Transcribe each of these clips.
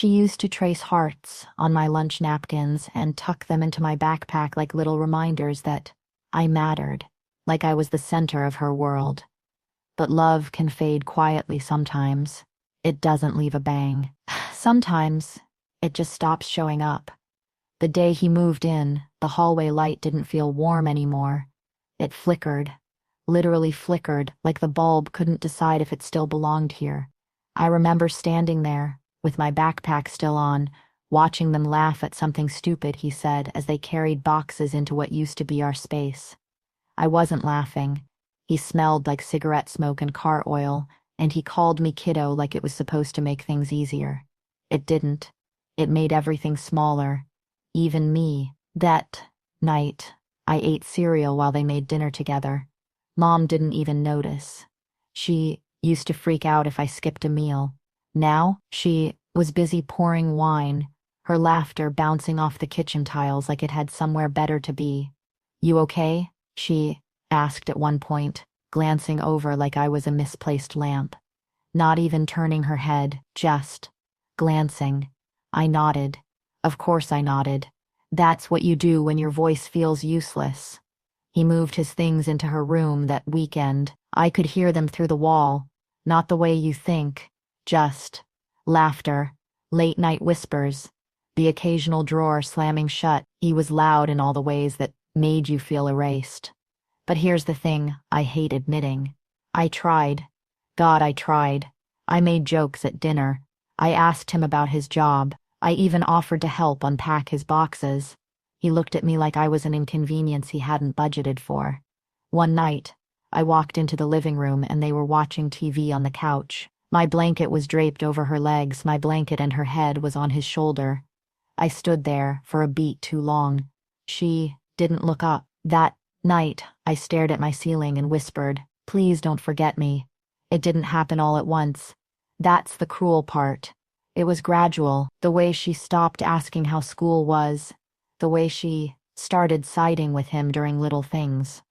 She used to trace hearts on my lunch napkins and tuck them into my backpack like little reminders that I mattered, like I was the center of her world. But love can fade quietly sometimes. It doesn't leave a bang. Sometimes it just stops showing up. The day he moved in, the hallway light didn't feel warm anymore. It flickered, literally flickered, like the bulb couldn't decide if it still belonged here. I remember standing there, with my backpack still on, watching them laugh at something stupid he said as they carried boxes into what used to be our space. I wasn't laughing. He smelled like cigarette smoke and car oil, and he called me kiddo like it was supposed to make things easier. It didn't. It made everything smaller. Even me. That night, I ate cereal while they made dinner together. Mom didn't even notice. She used to freak out if I skipped a meal. Now, she was busy pouring wine, her laughter bouncing off the kitchen tiles like it had somewhere better to be. "You okay?" she asked at one point, glancing over like I was a misplaced lamp. Not even turning her head, just glancing. I nodded. Of course I nodded. That's what you do when your voice feels useless. He moved his things into her room that weekend. I could hear them through the wall. Not the way you think. Just laughter, late-night whispers, the occasional drawer slamming shut. He was loud in all the ways that made you feel erased. But here's the thing I hate admitting. I tried. God, I tried. I made jokes at dinner. I asked him about his job. I even offered to help unpack his boxes. He looked at me like I was an inconvenience he hadn't budgeted for. One night, I walked into the living room and they were watching TV on the couch. My blanket was draped over her legs, my blanket and her head was on his shoulder. I stood there for a beat too long. She didn't look up. That night, I stared at my ceiling and whispered, "Please don't forget me." It didn't happen all at once. That's the cruel part. It was gradual, the way she stopped asking how school was, the way she started siding with him during little things,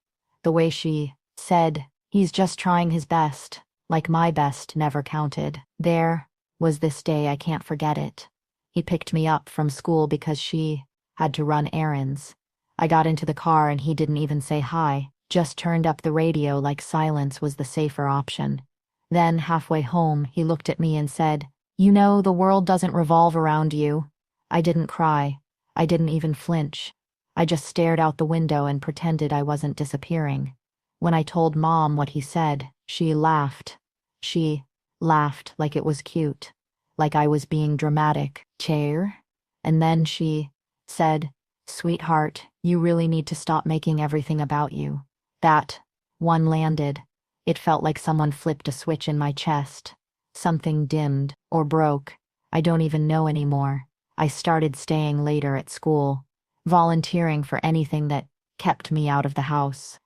the way she said, "He's just trying his best," like my best never counted. There was this day, I can't forget it. He picked me up from school because she had to run errands. I got into the car and he didn't even say hi, just turned up the radio like silence was the safer option. Then, halfway home, he looked at me and said, "You know, the world doesn't revolve around you." I didn't cry. I didn't even flinch. I just stared out the window and pretended I wasn't disappearing. When I told Mom what he said, she laughed. She laughed like it was cute, like I was being dramatic. "Chair?" And then she said, "Sweetheart, you really need to stop making everything about you." That one landed. It felt like someone flipped a switch in my chest. Something dimmed, or broke. I don't even know anymore. I started staying later at school, volunteering for anything that kept me out of the house.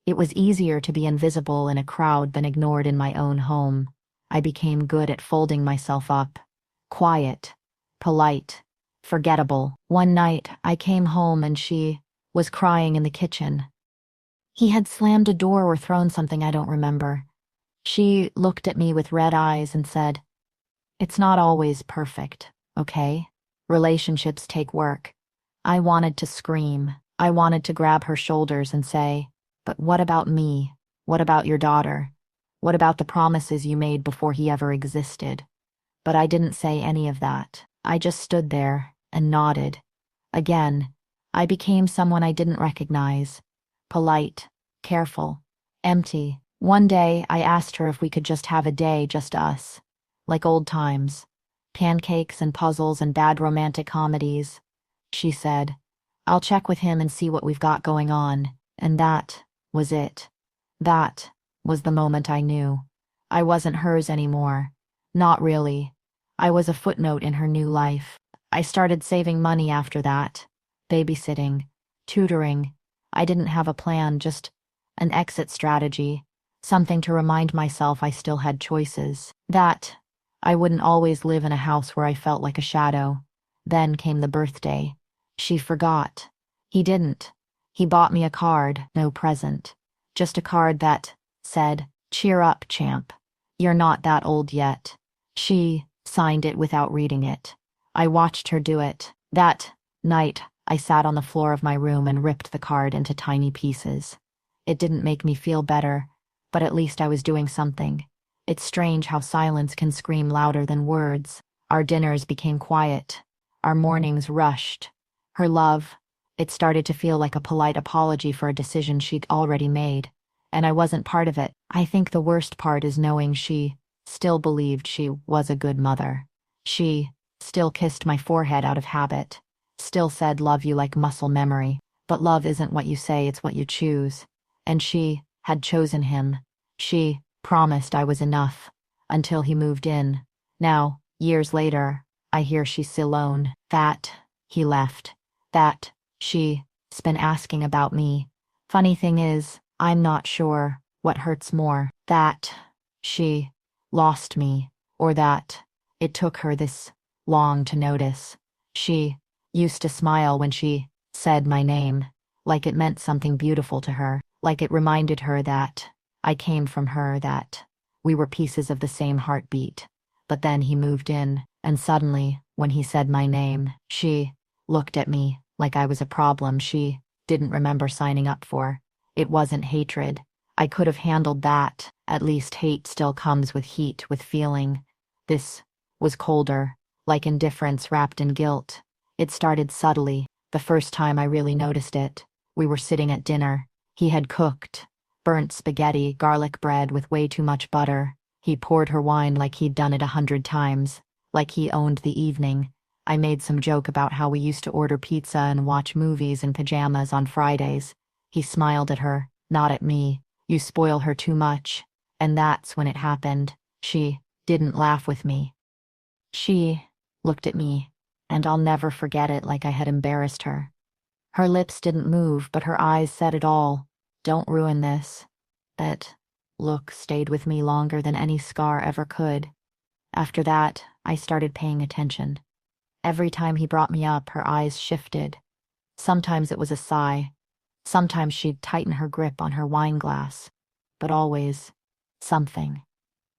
It was easier to be invisible in a crowd than ignored in my own home. I became good at folding myself up. Quiet, polite, forgettable. One night, I came home and she was crying in the kitchen. He had slammed a door or thrown something I don't remember. She looked at me with red eyes and said, "It's not always perfect, okay? Relationships take work." I wanted to scream. I wanted to grab her shoulders and say, "But what about me? What about your daughter? What about the promises you made before he ever existed?" But I didn't say any of that. I just stood there and nodded. Again, I became someone I didn't recognize. Polite, careful, empty. One day, I asked her if we could just have a day, just us. Like old times. Pancakes and puzzles and bad romantic comedies. She said, "I'll check with him and see what we've got going on." And that was it. That was the moment I knew. I wasn't hers anymore. Not really. I was a footnote in her new life. I started saving money after that. Babysitting. Tutoring. I didn't have a plan, just an exit strategy. Something to remind myself I still had choices. That I wouldn't always live in a house where I felt like a shadow. Then came the birthday. She forgot. He didn't. He bought me a card, no present. Just a card that said, "Cheer up, champ. You're not that old yet." She signed it without reading it. I watched her do it. That night, I sat on the floor of my room and ripped the card into tiny pieces. It didn't make me feel better, but at least I was doing something. It's strange how silence can scream louder than words. Our dinners became quiet. Our mornings rushed. Her love, it started to feel like a polite apology for a decision she'd already made. And I wasn't part of it. I think the worst part is knowing she still believed she was a good mother. She still kissed my forehead out of habit. Still said love you like muscle memory. But love isn't what you say, it's what you choose. And she had chosen him. She promised I was enough. Until he moved in. Now, years later, I hear she's still alone. That he left. That she's been asking about me. Funny thing is, I'm not sure what hurts more. That she lost me, or that it took her this long to notice. She used to smile when she said my name, like it meant something beautiful to her, like it reminded her that I came from her, that we were pieces of the same heartbeat. But then he moved in, and suddenly, when he said my name, she looked at me like I was a problem she didn't remember signing up for. It wasn't hatred. I could have handled that. At least hate still comes with heat, with feeling. This was colder, like indifference wrapped in guilt. It started subtly. The first time I really noticed it, we were sitting at dinner. He had cooked burnt spaghetti, garlic bread with way too much butter. He poured her wine like he'd done it 100 times, like he owned the evening. I made some joke about how we used to order pizza and watch movies in pajamas on Fridays. He smiled at her, not at me. You spoil her too much. And that's when it happened. She didn't laugh with me. She looked at me, and I'll never forget it, like I had embarrassed her. Her lips didn't move, but her eyes said it all. Don't ruin this. That look stayed with me longer than any scar ever could. After that, I started paying attention. Every time he brought me up, her eyes shifted. Sometimes it was a sigh. Sometimes she'd tighten her grip on her wine glass. But always, something.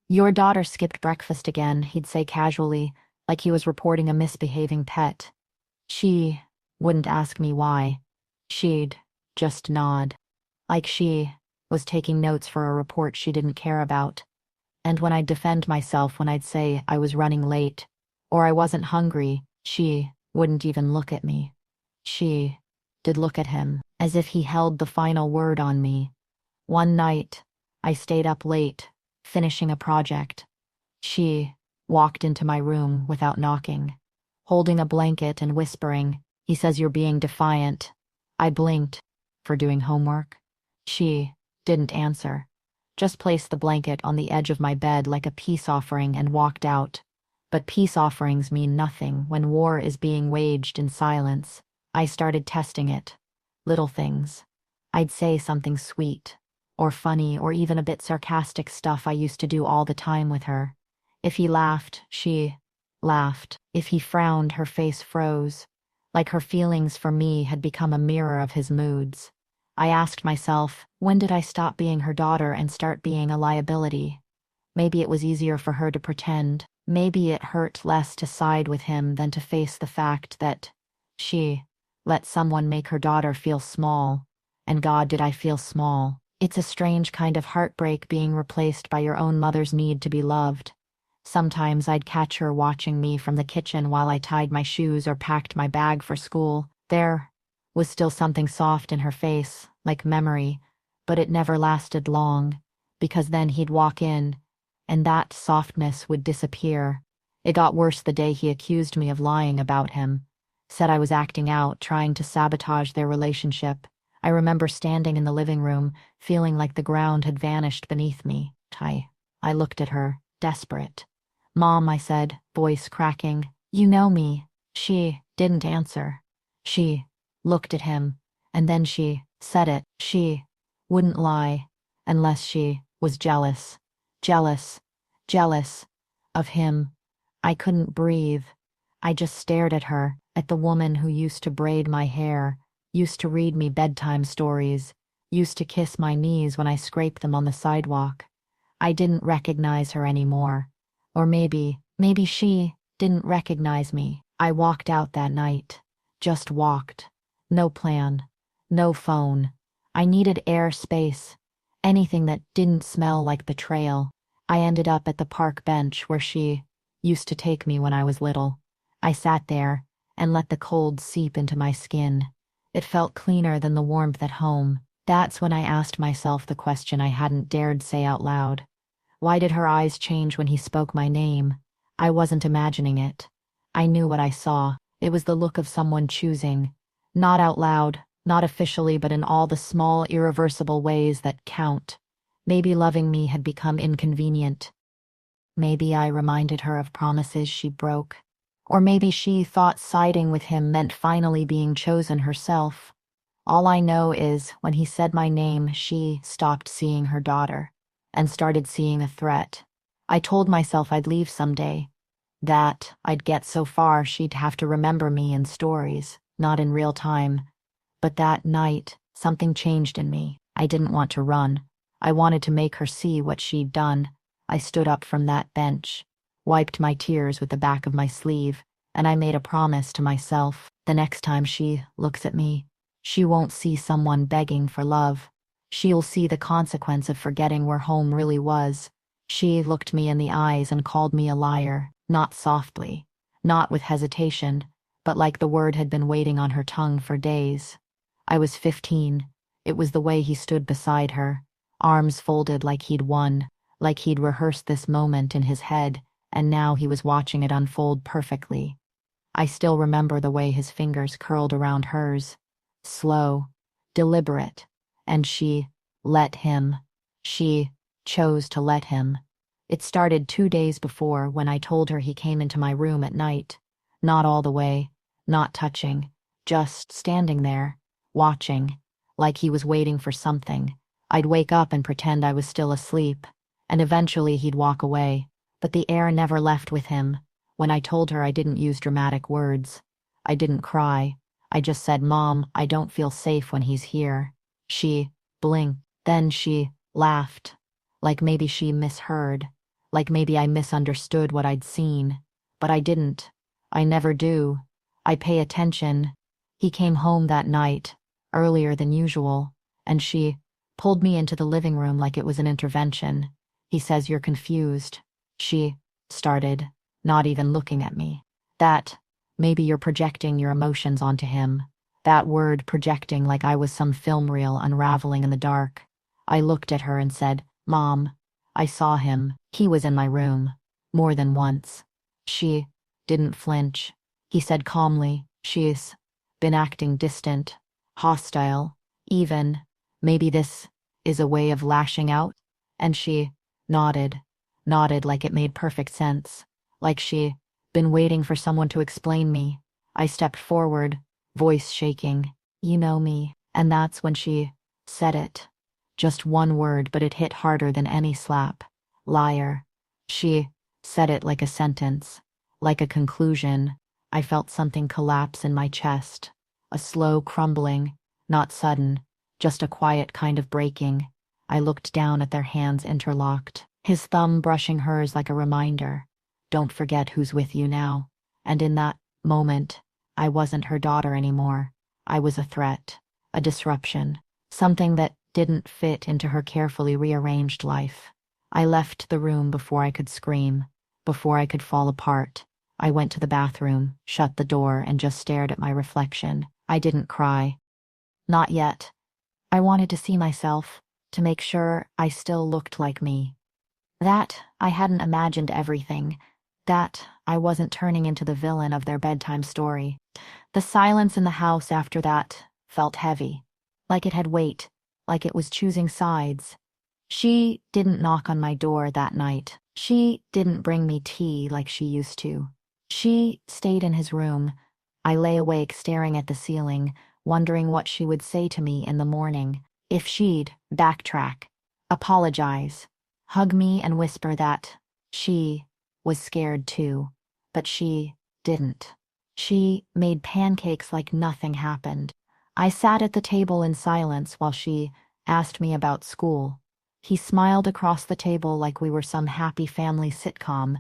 Your daughter skipped breakfast again, he'd say casually, like he was reporting a misbehaving pet. She wouldn't ask me why. She'd just nod. Like she was taking notes for a report she didn't care about. And when I'd defend myself, when I'd say I was running late, or I wasn't hungry, she wouldn't even look at me. She did look at him, as if he held the final word on me. One night, I stayed up late, finishing a project. She walked into my room without knocking, holding a blanket and whispering, "He says you're being defiant." I blinked. For doing homework? She didn't answer, just placed the blanket on the edge of my bed like a peace offering and walked out. But peace offerings mean nothing when war is being waged in silence. I started testing it. Little things. I'd say something sweet, or funny, or even a bit sarcastic stuff I used to do all the time with her. If he laughed, she laughed. If he frowned, her face froze, like her feelings for me had become a mirror of his moods. I asked myself, when did I stop being her daughter and start being a liability? Maybe it was easier for her to pretend. Maybe it hurt less to side with him than to face the fact that she let someone make her daughter feel small. And God, did I feel small. It's a strange kind of heartbreak being replaced by your own mother's need to be loved. Sometimes I'd catch her watching me from the kitchen while I tied my shoes or packed my bag for school. There was still something soft in her face, like memory, but it never lasted long, because then he'd walk in, and that softness would disappear. It got worse the day he accused me of lying about him, said I was acting out, trying to sabotage their relationship. I remember standing in the living room, feeling like the ground had vanished beneath me. I looked at her, desperate. "Mom," I said, voice cracking, "you know me." She didn't answer. She looked at him, and then she said it. She wouldn't lie, unless she was jealous. Jealous. Jealous. Of him. I couldn't breathe. I just stared at her, at the woman who used to braid my hair, used to read me bedtime stories, used to kiss my knees when I scraped them on the sidewalk. I didn't recognize her anymore. Or maybe she didn't recognize me. I walked out that night. Just walked. No plan. No phone. I needed air, space. Anything that didn't smell like betrayal. I ended up at the park bench where she used to take me when I was little. I sat there and let the cold seep into my skin. It felt cleaner than the warmth at home. That's when I asked myself the question I hadn't dared say out loud. Why did her eyes change when he spoke my name? I wasn't imagining it. I knew what I saw. It was the look of someone choosing. Not out loud, not officially, but in all the small, irreversible ways that count. Maybe loving me had become inconvenient. Maybe I reminded her of promises she broke. Or maybe she thought siding with him meant finally being chosen herself. All I know is, when he said my name, she stopped seeing her daughter and started seeing a threat. I told myself I'd leave someday, that I'd get so far she'd have to remember me in stories, not in real time. But that night, something changed in me. I didn't want to run. I wanted to make her see what she'd done. I stood up from that bench, wiped my tears with the back of my sleeve, and I made a promise to myself. The next time she looks at me, she won't see someone begging for love. She'll see the consequence of forgetting where home really was. She looked me in the eyes and called me a liar, not softly, not with hesitation, but like the word had been waiting on her tongue for days. I was 15. It was the way he stood beside her, arms folded like he'd won, like he'd rehearsed this moment in his head, and now he was watching it unfold perfectly. I still remember the way his fingers curled around hers, slow, deliberate, and she let him. She chose to let him. It started 2 days before, when I told her he came into my room at night. Not all the way, not touching, just standing there, watching, like he was waiting for something. I'd wake up and pretend I was still asleep, and eventually he'd walk away, but the air never left with him. When I told her, I didn't use dramatic words. I didn't cry. I just said, "Mom, I don't feel safe when he's here." She blinked. Then she laughed, like maybe she misheard, like maybe I misunderstood what I'd seen. But I didn't. I never do. I pay attention. He came home that night, earlier than usual, and she pulled me into the living room like it was an intervention. He says, "You're confused." She started, not even looking at me. That, "Maybe you're projecting your emotions onto him." That word, projecting, like I was some film reel unraveling in the dark. I looked at her and said, "Mom, I saw him. He was in my room. More than once." She didn't flinch. He said calmly, "She's been acting distant, hostile, even. Maybe this is a way of lashing out?" And she nodded, nodded like it made perfect sense, like she been waiting for someone to explain me. I stepped forward, voice shaking. "You know me." And that's when she said it. Just one word, but it hit harder than any slap. "Liar." She said it like a sentence, like a conclusion. I felt something collapse in my chest. A slow crumbling, not sudden, just a quiet kind of breaking. I looked down at their hands interlocked, his thumb brushing hers like a reminder. Don't forget who's with you now. And in that moment, I wasn't her daughter anymore. I was a threat, a disruption, something that didn't fit into her carefully rearranged life. I left the room before I could scream, before I could fall apart. I went to the bathroom, shut the door, and just stared at my reflection. I didn't cry. Not yet. I wanted to see myself, to make sure I still looked like me. That I hadn't imagined everything. That I wasn't turning into the villain of their bedtime story. The silence in the house after that felt heavy, like it had weight, like it was choosing sides. She didn't knock on my door that night. She didn't bring me tea like she used to. She stayed in his room. I lay awake staring at the ceiling, wondering what she would say to me in the morning. If she'd backtrack, apologize, hug me and whisper that she was scared too. But she didn't. She made pancakes like nothing happened. I sat at the table in silence while she asked me about school. He smiled across the table like we were some happy family sitcom,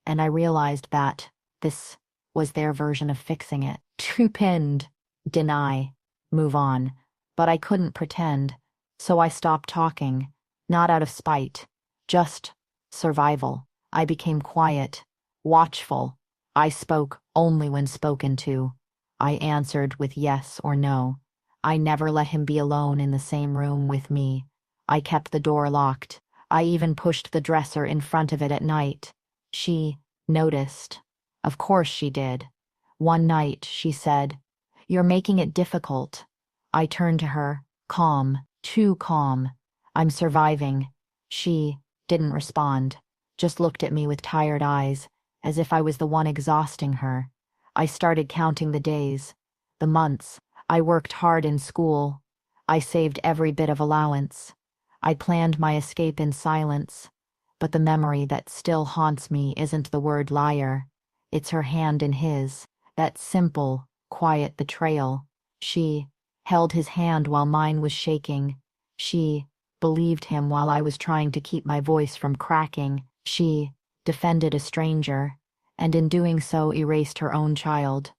and I realized that this was their version of fixing it. Too pinned. Deny. Move on. But I couldn't pretend, so I stopped talking, not out of spite, just survival. I became quiet, watchful. I spoke only when spoken to. I answered with yes or no. I never let him be alone in the same room with me. I kept the door locked. I even pushed the dresser in front of it at night. She noticed. Of course she did. One night, she said, "You're making it difficult." I turned to her, calm, too calm. "I'm surviving." She didn't respond, just looked at me with tired eyes, as if I was the one exhausting her. I started counting the days, the months. I worked hard in school. I saved every bit of allowance. I planned my escape in silence. But the memory that still haunts me isn't the word liar. It's her hand in his, that simple, quiet betrayal. She held his hand while mine was shaking. She believed him while I was trying to keep my voice from cracking. She defended a stranger, and in doing so erased her own child.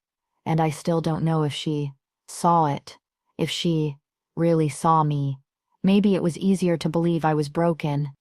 And I still don't know if she saw it, if she really saw me. Maybe it was easier to believe I was broken,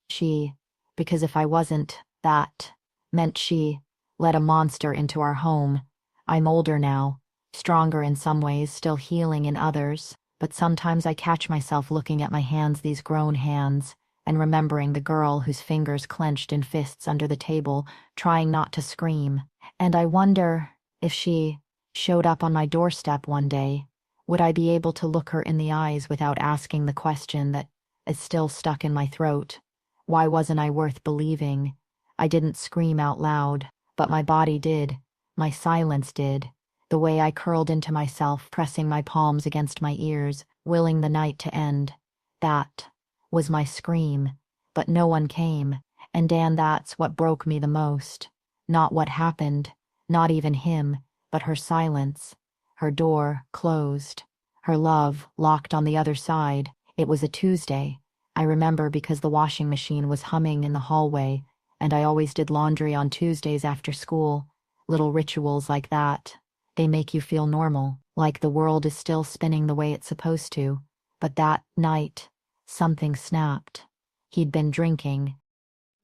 because if I wasn't, that meant she let a monster into our home. I'm older now, stronger in some ways, still healing in others, but sometimes I catch myself looking at my hands, these grown hands, and remembering the girl whose fingers clenched in fists under the table, trying not to scream. And I wonder if she showed up on my doorstep one day, would I be able to look her in the eyes without asking the question that is still stuck in my throat? Why wasn't I worth believing? I didn't scream out loud, but my body did. My silence did. The way I curled into myself, pressing my palms against my ears, willing the night to end. That was my scream, but no one came. And Dan, that's what broke me the most. Not what happened, not even him, but her silence. Her door closed. Her love locked on the other side. It was a Tuesday. I remember because the washing machine was humming in the hallway, and I always did laundry on Tuesdays after school. Little rituals like that. They make you feel normal, like the world is still spinning the way it's supposed to. But that night, something snapped. He'd been drinking.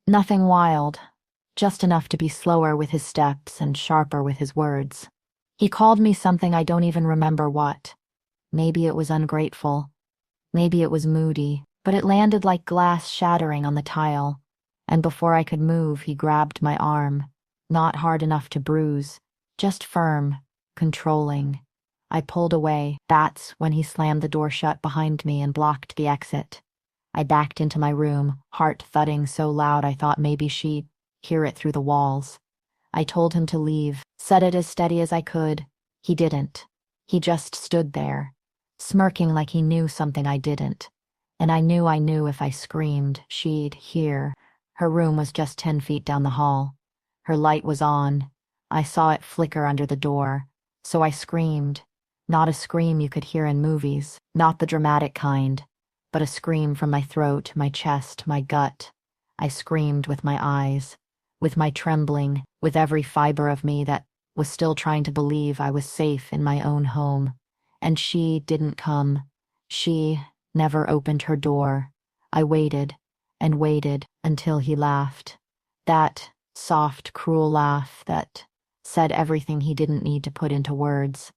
Nothing wild, just enough to be slower with his steps and sharper with his words. He called me something I don't even remember what. Maybe it was ungrateful. Maybe it was moody, but it landed like glass shattering on the tile. And before I could move, he grabbed my arm. Not hard enough to bruise, just firm, controlling. I pulled away. That's when he slammed the door shut behind me and blocked the exit. I backed into my room, heart thudding so loud I thought maybe she'd hear it through the walls. I told him to leave, said it as steady as I could. He didn't. He just stood there, smirking like he knew something I didn't. And I knew if I screamed, she'd hear. Her room was just 10 feet down the hall. Her light was on. I saw it flicker under the door. So I screamed. Not a scream you could hear in movies, not the dramatic kind, but a scream from my throat, my chest, my gut. I screamed with my eyes, with my trembling, with every fiber of me that was still trying to believe I was safe in my own home. And she didn't come. She never opened her door. I waited and waited until he laughed. That soft, cruel laugh that said everything he didn't need to put into words.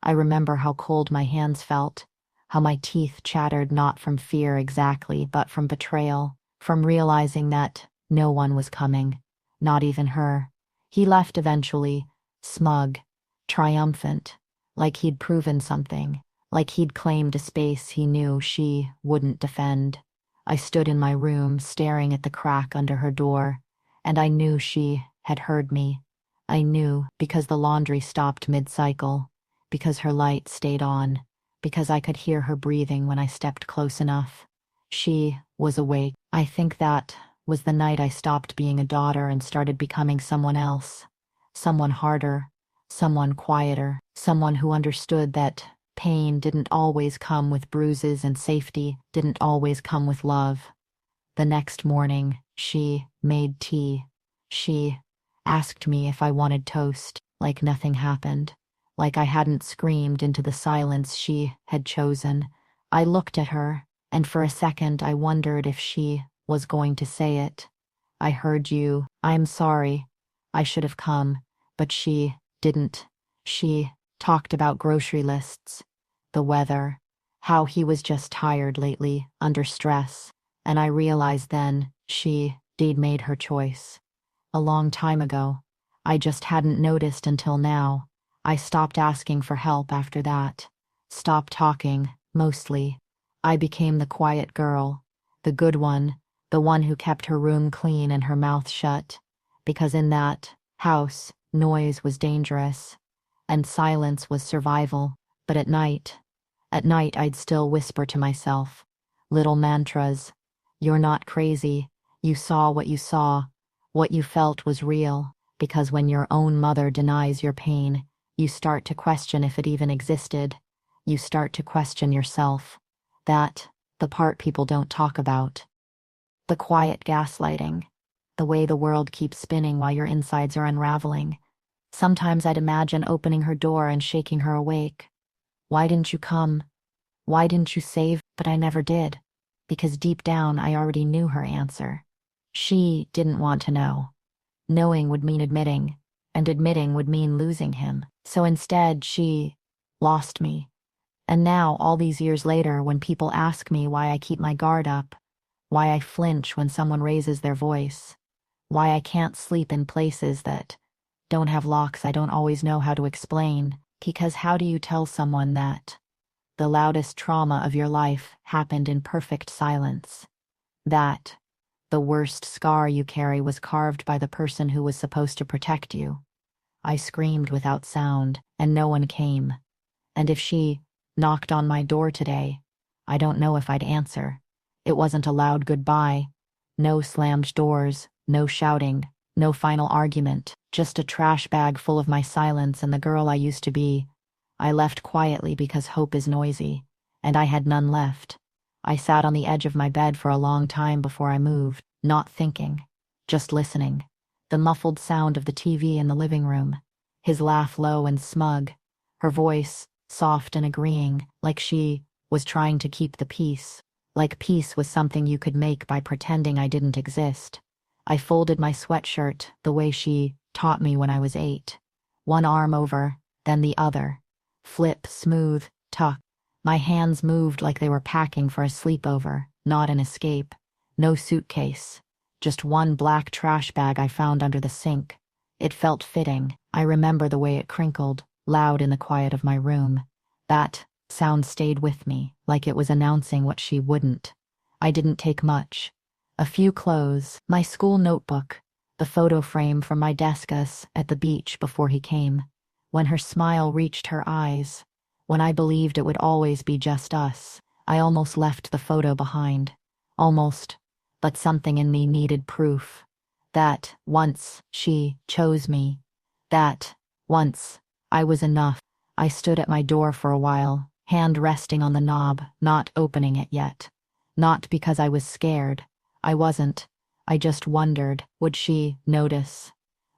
I remember how cold my hands felt, how my teeth chattered not from fear exactly, but from betrayal, from realizing that no one was coming, not even her. He left eventually, smug, triumphant, like he'd proven something, like he'd claimed a space he knew she wouldn't defend. I stood in my room, staring at the crack under her door, and I knew she had heard me. I knew because the laundry stopped mid-cycle, because her light stayed on, because I could hear her breathing when I stepped close enough. She was awake. I think that was the night I stopped being a daughter and started becoming someone else. Someone harder, someone quieter, someone who understood that pain didn't always come with bruises and safety didn't always come with love. The next morning, she made tea. She asked me if I wanted toast, like nothing happened, like I hadn't screamed into the silence she had chosen. I looked at her, and for a second I wondered if she was going to say it. I heard you. I'm sorry. I should have come, but she didn't. She talked about grocery lists, the weather, how he was just tired lately, under stress, and I realized then she'd made her choice. A long time ago. I just hadn't noticed until now. I stopped asking for help after that. Stopped talking, mostly. I became the quiet girl, the good one, the one who kept her room clean and her mouth shut. Because in that house, noise was dangerous, and silence was survival. But at night I'd still whisper to myself, little mantras. You're not crazy. You saw what you saw. What you felt was real. Because when your own mother denies your pain, you start to question if it even existed. You start to question yourself. The part people don't talk about. The quiet gaslighting. The way the world keeps spinning while your insides are unraveling. Sometimes I'd imagine opening her door and shaking her awake. Why didn't you come? Why didn't you save? But I never did. Because deep down I already knew her answer. She didn't want to know. Knowing would mean admitting, and admitting would mean losing him. So instead, she lost me. And now, all these years later, when people ask me why I keep my guard up, why I flinch when someone raises their voice, why I can't sleep in places that don't have locks, I don't always know how to explain. Because how do you tell someone that the loudest trauma of your life happened in perfect silence? That the worst scar you carry was carved by the person who was supposed to protect you. I screamed without sound, and no one came. And if she knocked on my door today, I don't know if I'd answer. It wasn't a loud goodbye. No slammed doors, no shouting, no final argument, just a trash bag full of my silence and the girl I used to be. I left quietly because hope is noisy, and I had none left. I sat on the edge of my bed for a long time before I moved, not thinking, just listening. The muffled sound of the TV in the living room, his laugh low and smug, her voice soft and agreeing, like she was trying to keep the peace, like peace was something you could make by pretending I didn't exist. I folded my sweatshirt the way she taught me when I was 8. One arm over, then the other. Flip, smooth, tuck. My hands moved like they were packing for a sleepover, not an escape. No suitcase. Just one black trash bag I found under the sink. It felt fitting. I remember the way it crinkled, loud in the quiet of my room. That sound stayed with me, like it was announcing what she wouldn't. I didn't take much. A few clothes, my school notebook, the photo frame from my deskus at the beach before he came. When her smile reached her eyes, when I believed it would always be just us, I almost left the photo behind. Almost, but something in me needed proof. That once she chose me. That once I was enough. I stood at my door for a while, hand resting on the knob, not opening it yet. Not because I was scared. I wasn't. I just wondered, would she notice?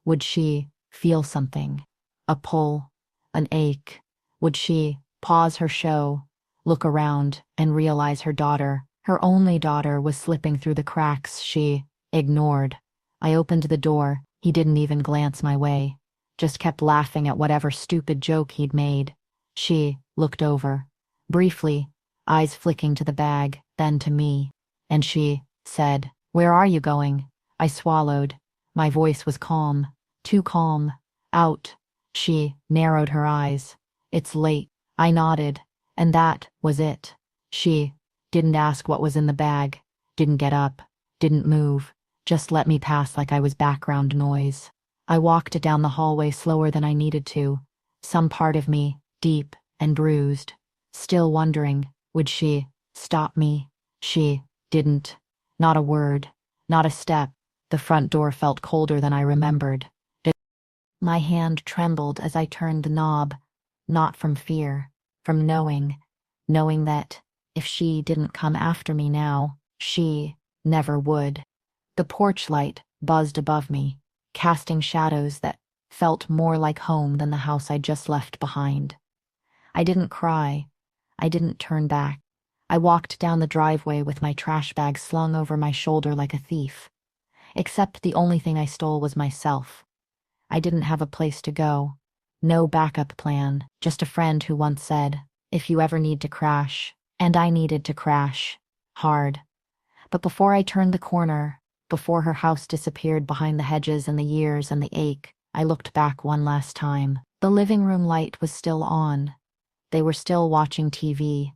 Would she feel something? A pull, an ache. Would she pause her show, look around, and realize her daughter, her only daughter, was slipping through the cracks she ignored? I opened the door. He didn't even glance my way, just kept laughing at whatever stupid joke he'd made. She looked over, briefly, eyes flicking to the bag, then to me, and she said, "Where are you going?" I swallowed. My voice was calm, too calm. Out. She narrowed her eyes. "It's late." I nodded, and that was it. She didn't ask what was in the bag, didn't get up, didn't move, just let me pass like I was background noise. I walked down the hallway slower than I needed to, some part of me, deep and bruised, still wondering, would she stop me? She didn't. Not a word, not a step. The front door felt colder than I remembered. My hand trembled as I turned the knob, not from fear, from knowing that if she didn't come after me now, she never would. The porch light buzzed above me, casting shadows that felt more like home than the house I just left behind. I didn't cry. I didn't turn back. I walked down the driveway with my trash bag slung over my shoulder like a thief. Except the only thing I stole was myself. I didn't have a place to go. No backup plan, just a friend who once said, "If you ever need to crash," and I needed to crash. Hard. But before I turned the corner, before her house disappeared behind the hedges and the years and the ache, I looked back one last time. The living room light was still on. They were still watching TV.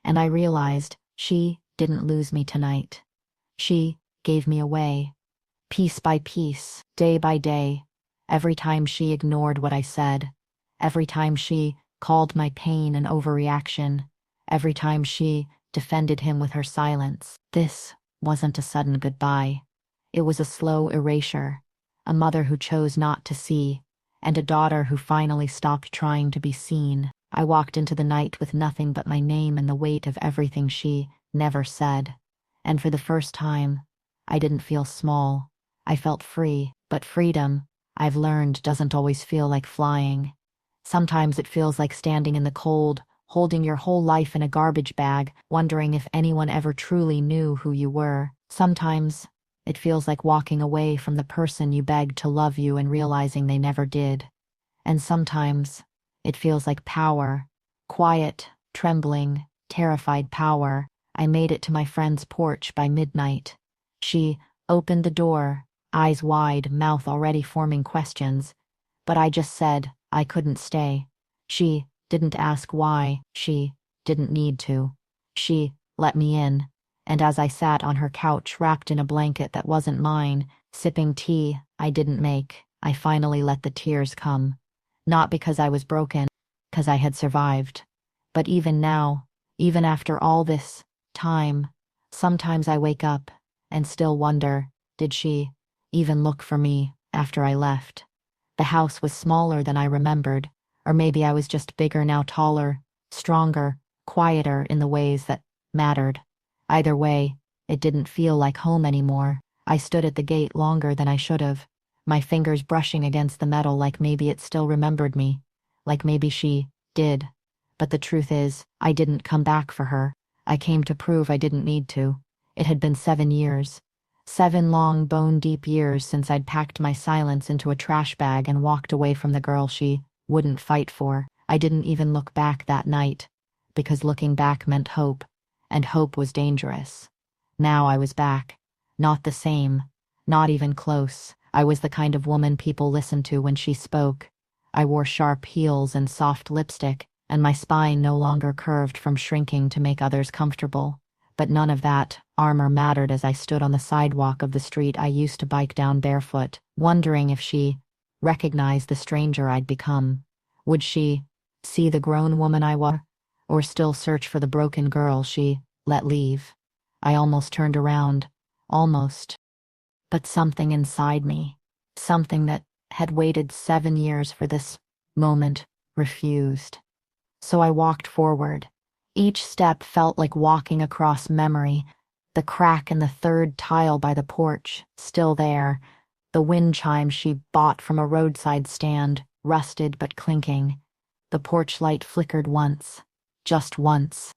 And I realized she didn't lose me tonight. She gave me away. Piece by piece, day by day. Every time she ignored what I said. Every time she called my pain an overreaction. Every time she defended him with her silence. This wasn't a sudden goodbye. It was a slow erasure. A mother who chose not to see, and a daughter who finally stopped trying to be seen. I walked into the night with nothing but my name and the weight of everything she never said. And for the first time, I didn't feel small. I felt free, but freedom, I've learned, doesn't always feel like flying. Sometimes it feels like standing in the cold, holding your whole life in a garbage bag, wondering if anyone ever truly knew who you were. Sometimes it feels like walking away from the person you begged to love you and realizing they never did. And sometimes it feels like power, quiet, trembling, terrified power. I made it to my friend's porch by midnight. She opened the door, eyes wide, mouth already forming questions. But I just said I couldn't stay. She didn't ask why. She didn't need to. She let me in. And as I sat on her couch wrapped in a blanket that wasn't mine, sipping tea I didn't make, I finally let the tears come. Not because I was broken, because I had survived. But even now, even after all this time, sometimes I wake up and still wonder, did she even look for me after I left? The house was smaller than I remembered, or maybe I was just bigger now, taller, stronger, quieter in the ways that mattered. Either way, it didn't feel like home anymore. I stood at the gate longer than I should have, my fingers brushing against the metal like maybe it still remembered me, like maybe she did. But the truth is, I didn't come back for her. I came to prove I didn't need to. It had been 7 years. 7 long, bone-deep years since I'd packed my silence into a trash bag and walked away from the girl she wouldn't fight for. I didn't even look back that night, because looking back meant hope, and hope was dangerous. Now I was back. Not the same. Not even close. I was the kind of woman people listened to when she spoke. I wore sharp heels and soft lipstick, and my spine no longer curved from shrinking to make others comfortable. But none of that armor mattered as I stood on the sidewalk of the street I used to bike down barefoot, wondering if she recognized the stranger I'd become. Would she see the grown woman I was, or still search for the broken girl she let leave? I almost turned around. Almost. But something inside me, something that had waited 7 years for this moment, refused. So I walked forward. Each step felt like walking across memory. The crack in the third tile by the porch, still there. The wind chime she bought from a roadside stand, rusted but clinking. The porch light flickered once, just once,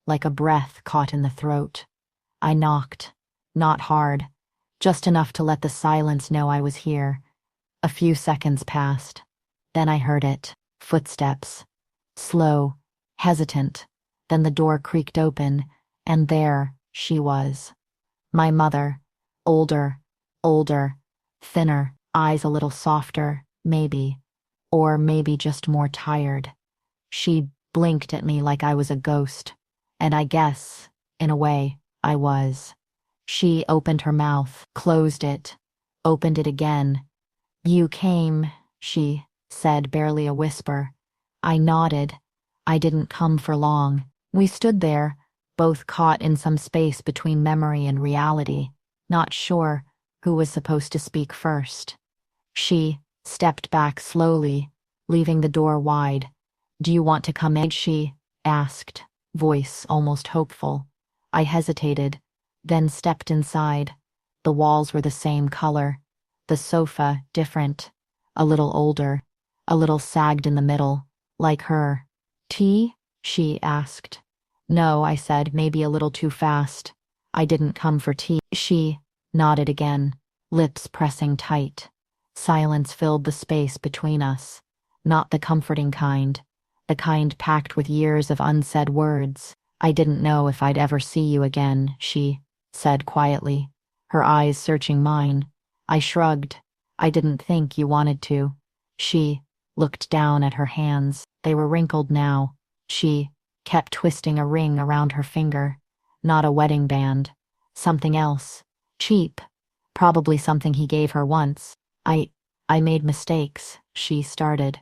like a breath caught in the throat. I knocked, not hard, just enough to let the silence know I was here. A few seconds passed. Then I heard it. Footsteps. Slow, hesitant. Then the door creaked open, and there she was. My mother. Older, thinner, eyes a little softer, maybe. Or maybe just more tired. She blinked at me like I was a ghost. And I guess, in a way, I was. She opened her mouth, closed it, opened it again. "You came," she said, barely a whisper. I nodded. I didn't come for long. We stood there, both caught in some space between memory and reality, not sure who was supposed to speak first. She stepped back slowly, leaving the door wide. "Do you want to come in?" she asked, voice almost hopeful. I hesitated, then stepped inside. The walls were the same color, the sofa different, a little older, a little sagged in the middle, like her. Tea? She asked. No, I said, maybe a little too fast. I didn't come for tea. She nodded again, lips pressing tight. Silence filled the space between us, not the comforting kind, the kind packed with years of unsaid words. I didn't know if I'd ever see you again, she said quietly, her eyes searching mine. I shrugged. I didn't think you wanted to. She looked down at her hands. They were wrinkled now. She kept twisting a ring around her finger. Not a wedding band. Something else. Cheap. Probably something he gave her once. I made mistakes, she started.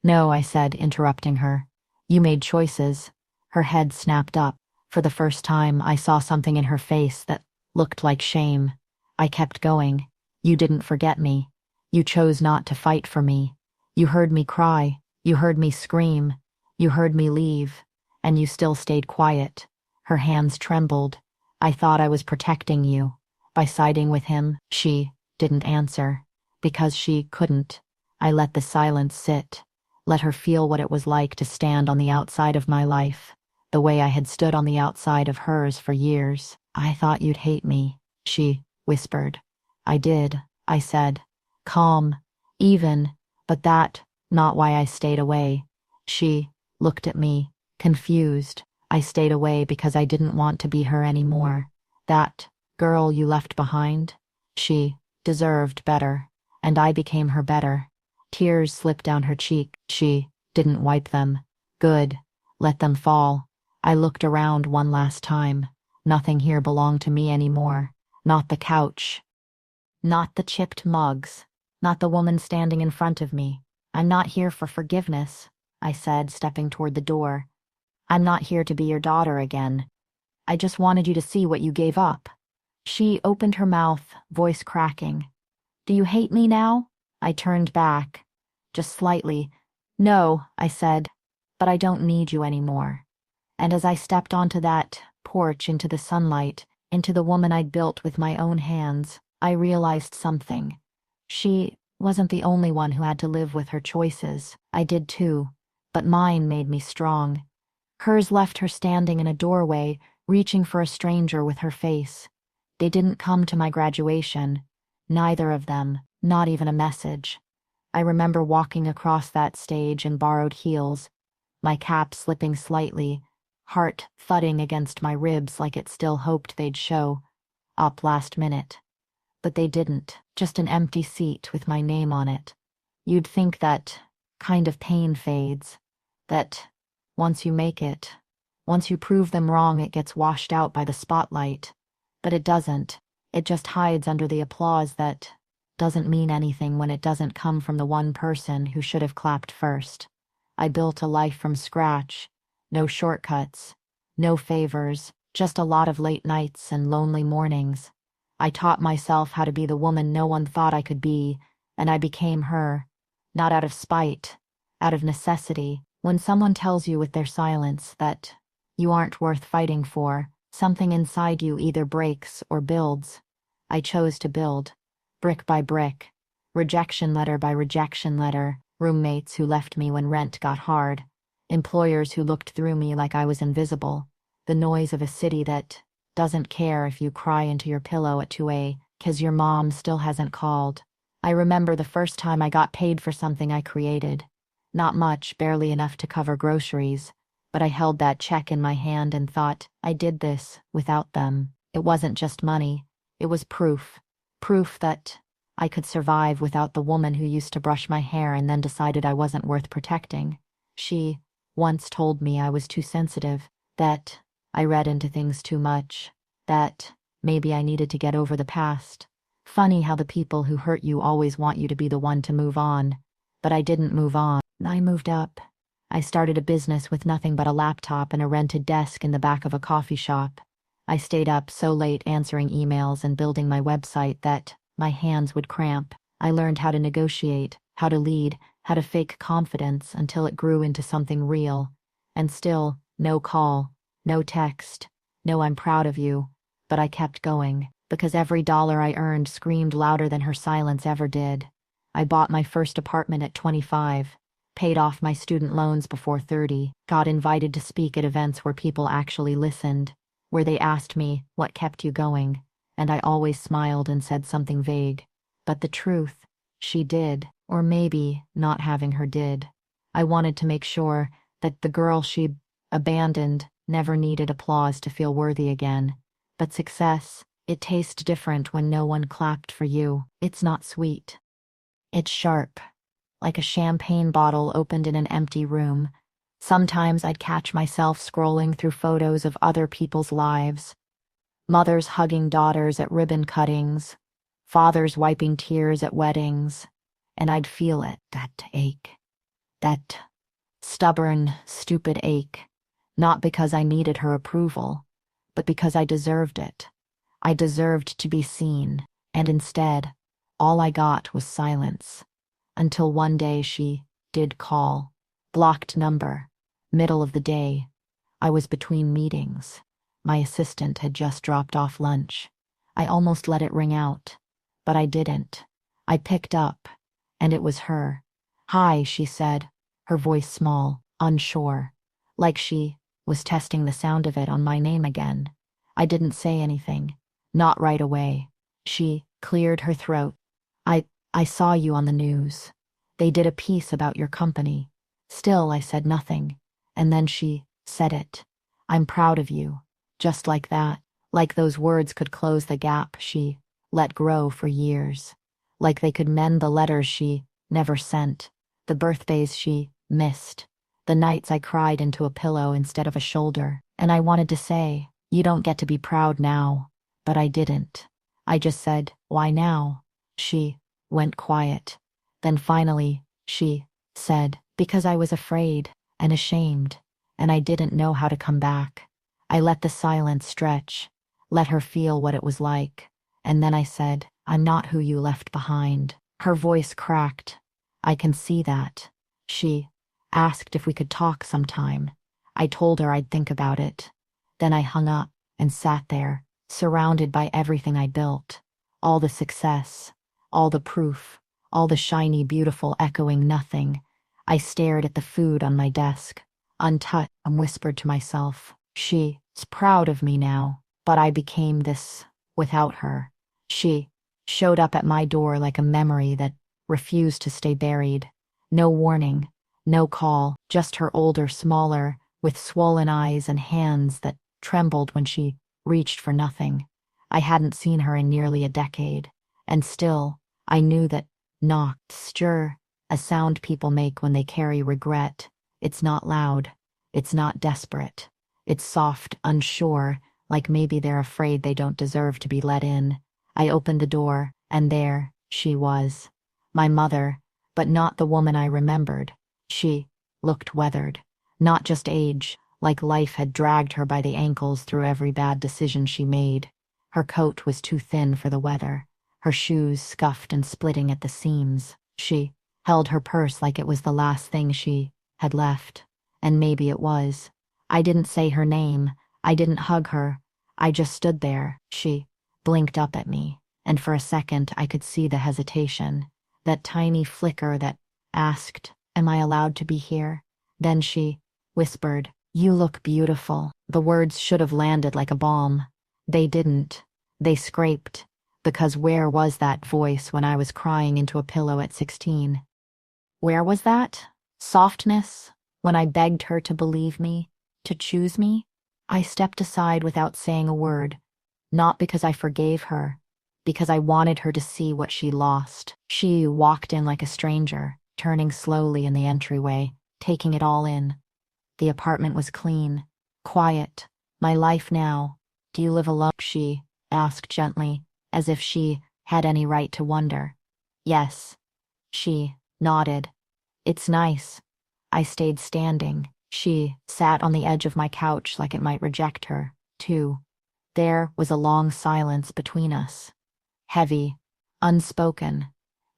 No, I said, interrupting her. You made choices. Her head snapped up. For the first time, I saw something in her face that looked like shame. I kept going. You didn't forget me. You chose not to fight for me. You heard me cry. You heard me scream. You heard me leave. And you still stayed quiet. Her hands trembled. I thought I was protecting you. By siding with him, she didn't answer. Because she couldn't. I let the silence sit. Let her feel what it was like to stand on the outside of my life, the way I had stood on the outside of hers for years. I thought you'd hate me, she whispered. I did, I said. Calm, even, but that, not why I stayed away. She looked at me, confused. I stayed away because I didn't want to be her anymore. That girl you left behind? She deserved better, and I became her better. Tears slipped down her cheek. She didn't wipe them. Good. Let them fall. I looked around one last time. Nothing here belonged to me anymore. Not the couch. Not the chipped mugs. Not the woman standing in front of me. I'm not here for forgiveness, I said, stepping toward the door. I'm not here to be your daughter again. I just wanted you to see what you gave up. She opened her mouth, voice cracking. Do you hate me now? I turned back. Just slightly. No, I said, but I don't need you anymore. And as I stepped onto that porch into the sunlight, into the woman I'd built with my own hands, I realized something. She wasn't the only one who had to live with her choices. I did too, but mine made me strong. Hers left her standing in a doorway, reaching for a stranger with her face. They didn't come to my graduation. Neither of them, not even a message. I remember walking across that stage in borrowed heels, my cap slipping slightly, heart thudding against my ribs like it still hoped they'd show up last minute. But they didn't, just an empty seat with my name on it. You'd think that kind of pain fades, that once you make it, once you prove them wrong, it gets washed out by the spotlight. But it doesn't. It just hides under the applause that doesn't mean anything when it doesn't come from the one person who should have clapped first. I built a life from scratch. No shortcuts. No favors. Just a lot of late nights and lonely mornings. I taught myself how to be the woman no one thought I could be, and I became her. Not out of spite. Out of necessity. When someone tells you with their silence that you aren't worth fighting for, something inside you either breaks or builds. I chose to build. Brick by brick. Rejection letter by rejection letter. Roommates who left me when rent got hard. Employers who looked through me like I was invisible. The noise of a city that doesn't care if you cry into your pillow at 2 a.m. 'cause your mom still hasn't called. I remember the first time I got paid for something I created. Not much, barely enough to cover groceries. But I held that check in my hand and thought, I did this without them. It wasn't just money. It was proof. Proof that I could survive without the woman who used to brush my hair and then decided I wasn't worth protecting. She once told me I was too sensitive, that I read into things too much, that maybe I needed to get over the past. Funny how the people who hurt you always want you to be the one to move on. But I didn't move on. I moved up. I started a business with nothing but a laptop and a rented desk in the back of a coffee shop. I stayed up so late answering emails and building my website that my hands would cramp. I learned how to negotiate, how to lead, how to fake confidence until it grew into something real. And still, no call, no text, no I'm proud of you. But I kept going, because every dollar I earned screamed louder than her silence ever did. I bought my first apartment at 25, paid off my student loans before 30, got invited to speak at events where people actually listened, where they asked me, what kept you going? And I always smiled and said something vague. But the truth, she did, or maybe not having her did. I wanted to make sure that the girl she abandoned never needed applause to feel worthy again. But success, it tastes different when no one clapped for you. It's not sweet. It's sharp, like a champagne bottle opened in an empty room. Sometimes I'd catch myself scrolling through photos of other people's lives. Mothers hugging daughters at ribbon cuttings, fathers wiping tears at weddings, and I'd feel it, that ache. That stubborn, stupid ache. Not because I needed her approval, but because I deserved it. I deserved to be seen, and instead, all I got was silence. Until one day she did call. Blocked number. Middle of the day. I was between meetings. My assistant had just dropped off lunch. I almost let it ring out, but I didn't. I picked up, and it was her. "Hi," she said, her voice small, unsure, like she was testing the sound of it on my name again. I didn't say anything. Not right away. She cleared her throat. I saw you on the news. They did a piece about your company." Still, I said nothing. And then she said it. "I'm proud of you." Just like that. Like those words could close the gap she let grow for years. Like they could mend the letters she never sent. The birthdays she missed. The nights I cried into a pillow instead of a shoulder. And I wanted to say, "You don't get to be proud now." But I didn't. I just said, "Why now?" She went quiet. Then finally, she said, "Because I was afraid and ashamed, and I didn't know how to come back." I let the silence stretch, let her feel what it was like, and then I said, "I'm not who you left behind." Her voice cracked. "I can see that." She asked if we could talk sometime. I told her I'd think about it. Then I hung up and sat there, surrounded by everything I built. All the success, all the proof, all the shiny, beautiful, echoing nothing. I stared at the food on my desk, untouched, and whispered to myself, "She's proud of me now." But I became this without her. She showed up at my door like a memory that refused to stay buried. No warning, no call, just her older, smaller, with swollen eyes and hands that trembled when she reached for nothing. I hadn't seen her in nearly a decade, and still, I knew that knock, stir, a sound people make when they carry regret. It's not loud. It's not desperate. It's soft, unsure, like maybe they're afraid they don't deserve to be let in. I opened the door, and there she was. My mother, but not the woman I remembered. She looked weathered. Not just age, like life had dragged her by the ankles through every bad decision she made. Her coat was too thin for the weather, her shoes scuffed and splitting at the seams. She held her purse like it was the last thing she had left. And maybe it was. I didn't say her name. I didn't hug her. I just stood there. She blinked up at me, and for a second I could see the hesitation, that tiny flicker that asked, "Am I allowed to be here?" Then she whispered, "You look beautiful." The words should have landed like a bomb. They didn't. They scraped, because where was that voice when I was crying into a pillow at 16? Where was that softness when I begged her to believe me, to choose me? I stepped aside without saying a word, not because I forgave her, because I wanted her to see what she lost. She walked in like a stranger, turning slowly in the entryway, taking it all in. The apartment was clean, quiet, my life now. "Do you live alone?" she asked gently, as if she had any right to wonder. "Yes." She nodded. "It's nice." I stayed standing. She sat on the edge of my couch like it might reject her, too. There was a long silence between us. Heavy, unspoken.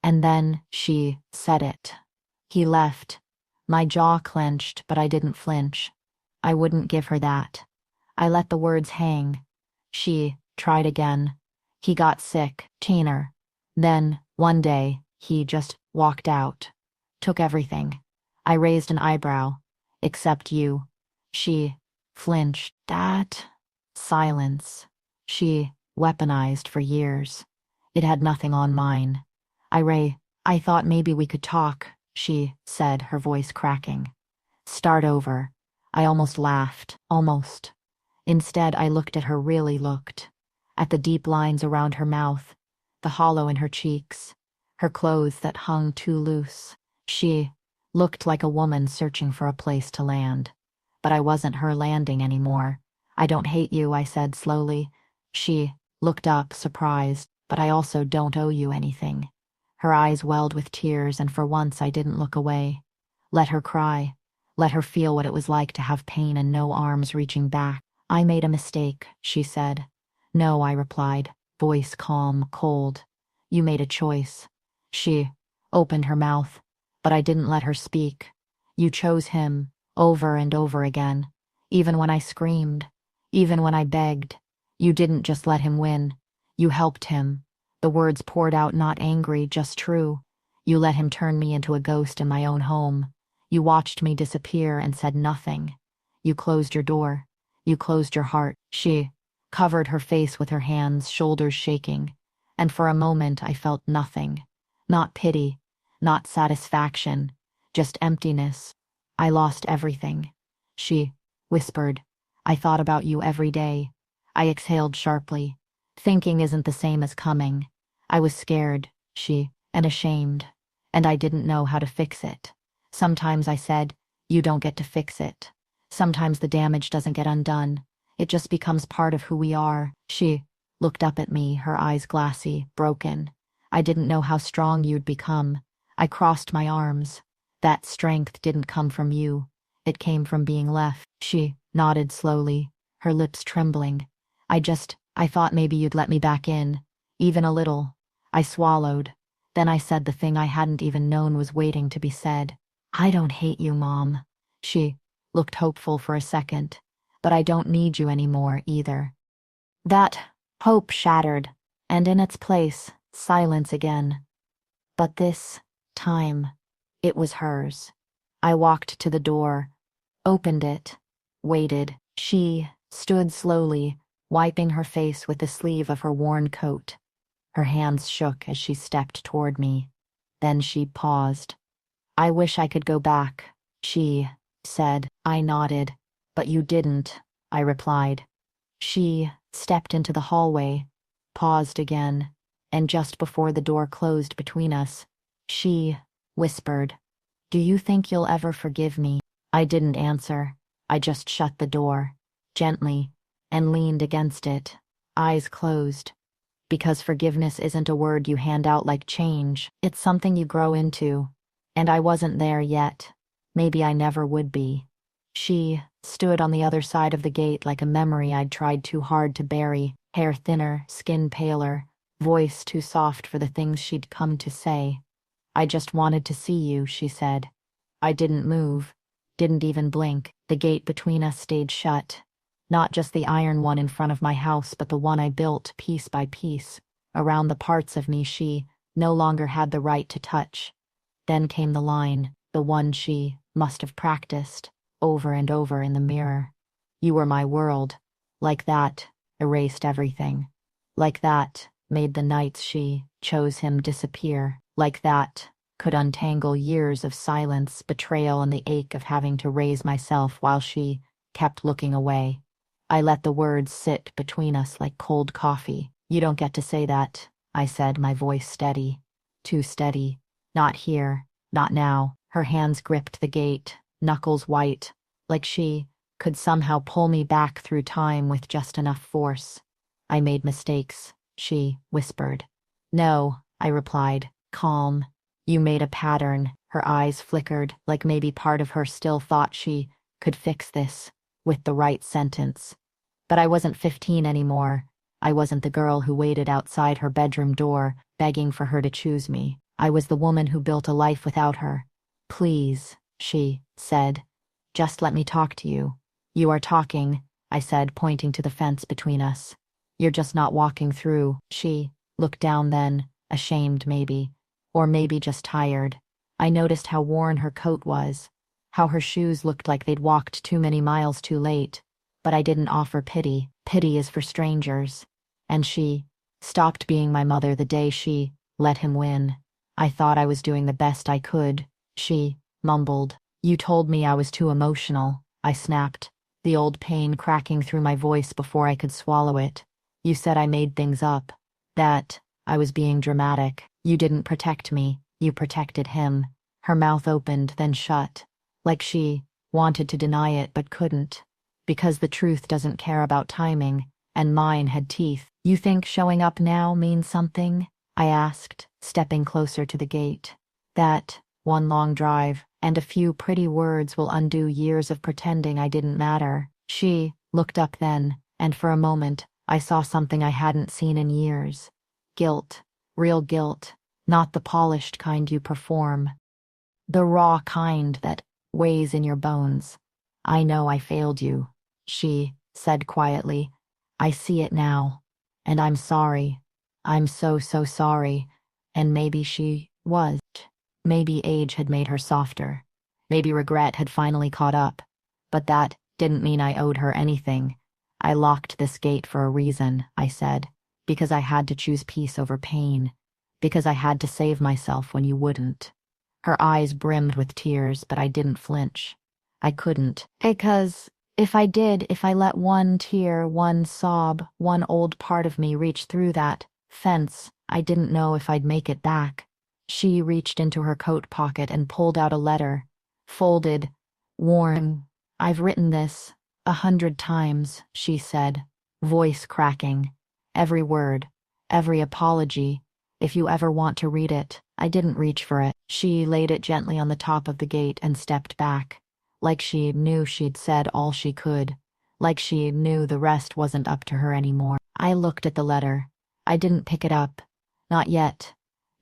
And then she said it. "He left." My jaw clenched, but I didn't flinch. I wouldn't give her that. I let the words hang. She tried again. "He got sick, Tanner. Then, one day, He just walked out. Took everything. I raised an eyebrow. Except you. She flinched. That silence. She weaponized for years. It had nothing on mine. I thought maybe we could talk, she said, her voice cracking. Start over. I almost laughed. Almost. Instead, I looked at her, really looked. At the deep lines around her mouth, the hollow in her cheeks, her clothes that hung too loose. She looked like a woman searching for a place to land. But I wasn't her landing anymore. I don't hate you, I said slowly. She looked up, surprised, but I also don't owe you anything. Her eyes welled with tears, and for once I didn't look away. Let her cry. Let her feel what it was like to have pain and no arms reaching back. I made a mistake, she said. No, I replied, voice calm, cold. You made a choice. She opened her mouth, but I didn't let her speak. You chose him, over and over again. Even when I screamed, even when I begged. You didn't just let him win. You helped him. The words poured out, not angry, just true. You let him turn me into a ghost in my own home. You watched me disappear and said nothing. You closed your door. You closed your heart. She covered her face with her hands, shoulders shaking. And for a moment I felt nothing. Not pity, not satisfaction, just emptiness. I lost everything. She whispered, I thought about you every day. I exhaled sharply. Thinking isn't the same as coming. I was scared, and ashamed, and I didn't know how to fix it. Sometimes I said, you don't get to fix it. Sometimes the damage doesn't get undone. It just becomes part of who we are. She looked up at me, her eyes glassy, broken. I didn't know how strong you'd become. I crossed my arms. That strength didn't come from you. It came from being left. She nodded slowly, her lips trembling. I thought maybe you'd let me back in. Even a little. I swallowed. Then I said the thing I hadn't even known was waiting to be said. I don't hate you, Mom. She looked hopeful for a second. But I don't need you anymore, either. That hope shattered, and in its place, silence again. But this time, it was hers. I walked to the door, opened it, waited. She stood slowly, wiping her face with the sleeve of her worn coat. Her hands shook as she stepped toward me. Then she paused. I wish I could go back, she said. I nodded. But you didn't, I replied. She stepped into the hallway, paused again, and just before the door closed between us, she whispered, Do you think you'll ever forgive me? I didn't answer. I just shut the door, gently, and leaned against it, eyes closed. Because forgiveness isn't a word you hand out like change. It's something you grow into. And I wasn't there yet. Maybe I never would be. She stood on the other side of the gate like a memory I'd tried too hard to bury, hair thinner, skin paler, voice too soft for the things she'd come to say. I just wanted to see you, she said. I didn't move, didn't even blink. The gate between us stayed shut. Not just the iron one in front of my house, but the one I built piece by piece, around the parts of me she no longer had the right to touch. Then came the line, the one she must have practiced, over and over in the mirror. You were my world. Like that, erased everything. Like that, made the nights she chose him disappear. Like that, could untangle years of silence, betrayal, and the ache of having to raise myself while she kept looking away. I let the words sit between us like cold coffee. You don't get to say that, I said, my voice steady. Too steady. Not here. Not now. Her hands gripped the gate, knuckles white, like she could somehow pull me back through time with just enough force. I made mistakes, she whispered. No, I replied, calm. You made a pattern. Her eyes flickered, like maybe part of her still thought she could fix this with the right sentence. But I wasn't 15 anymore. I wasn't the girl who waited outside her bedroom door, begging for her to choose me. I was the woman who built a life without her. Please, she said. Just let me talk to you. You are talking, I said, pointing to the fence between us. You're just not walking through. She looked down then, ashamed maybe. Or maybe just tired. I noticed how worn her coat was, how her shoes looked like they'd walked too many miles too late. But I didn't offer pity. Pity is for strangers. And she stopped being my mother the day she let him win. I thought I was doing the best I could. She mumbled. You told me I was too emotional, I snapped, the old pain cracking through my voice before I could swallow it. You said I made things up, that I was being dramatic. You didn't protect me, you protected him. Her mouth opened, then shut, like she wanted to deny it but couldn't. Because the truth doesn't care about timing, and mine had teeth. You think showing up now means something? I asked, stepping closer to the gate. That one long drive and a few pretty words will undo years of pretending I didn't matter. She looked up then, and for a moment, I saw something I hadn't seen in years. Guilt. Real guilt. Not the polished kind you perform. The raw kind that weighs in your bones. I know I failed you, she said quietly. I see it now. And I'm sorry. I'm so sorry. And maybe she was. Maybe age had made her softer. Maybe regret had finally caught up. But that didn't mean I owed her anything. I locked this gate for a reason, I said. Because I had to choose peace over pain. Because I had to save myself when you wouldn't. Her eyes brimmed with tears, but I didn't flinch. I couldn't. Because if I did, if I let one tear, one sob, one old part of me reach through that fence, I didn't know if I'd make it back. She reached into her coat pocket and pulled out a letter. Folded. Worn. I've written this 100 times, she said, voice cracking. Every word. Every apology. If you ever want to read it. I didn't reach for it. She laid it gently on the top of the gate and stepped back. Like she knew she'd said all she could. Like she knew the rest wasn't up to her anymore. I looked at the letter. I didn't pick it up. Not yet.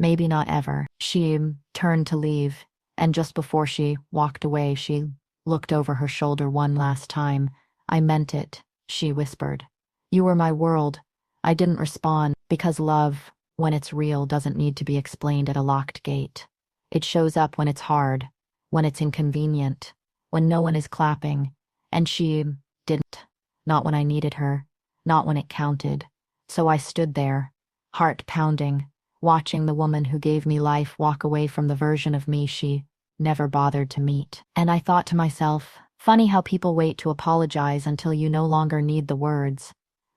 Maybe not ever. She turned to leave, and just before she walked away, she looked over her shoulder one last time. I meant it, she whispered. You were my world. I didn't respond, because love, when it's real, doesn't need to be explained at a locked gate. It shows up when it's hard, when it's inconvenient, when no one is clapping, and she didn't. Not when I needed her, not when it counted. So I stood there, heart pounding, watching the woman who gave me life walk away from the version of me she never bothered to meet. And I thought to myself, funny how people wait to apologize until you no longer need the words.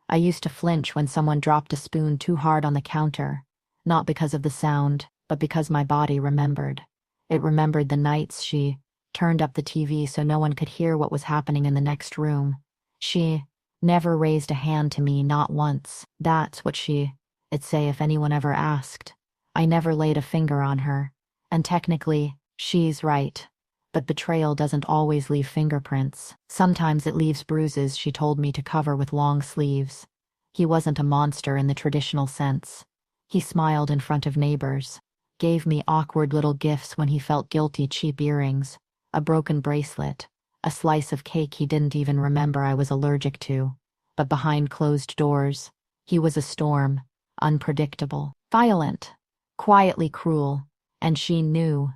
I used to flinch when someone dropped a spoon too hard on the counter, not because of the sound, but because my body remembered. It remembered the nights she turned up the TV so no one could hear what was happening in the next room. She never raised a hand to me, not once. That's what she'd say if anyone ever asked. I never laid a finger on her. And technically, she's right. But betrayal doesn't always leave fingerprints. Sometimes it leaves bruises she told me to cover with long sleeves. He wasn't a monster in the traditional sense. He smiled in front of neighbors, gave me awkward little gifts when he felt guilty, cheap earrings, a broken bracelet, a slice of cake he didn't even remember I was allergic to. But behind closed doors, he was a storm, unpredictable, violent, quietly cruel, and she knew.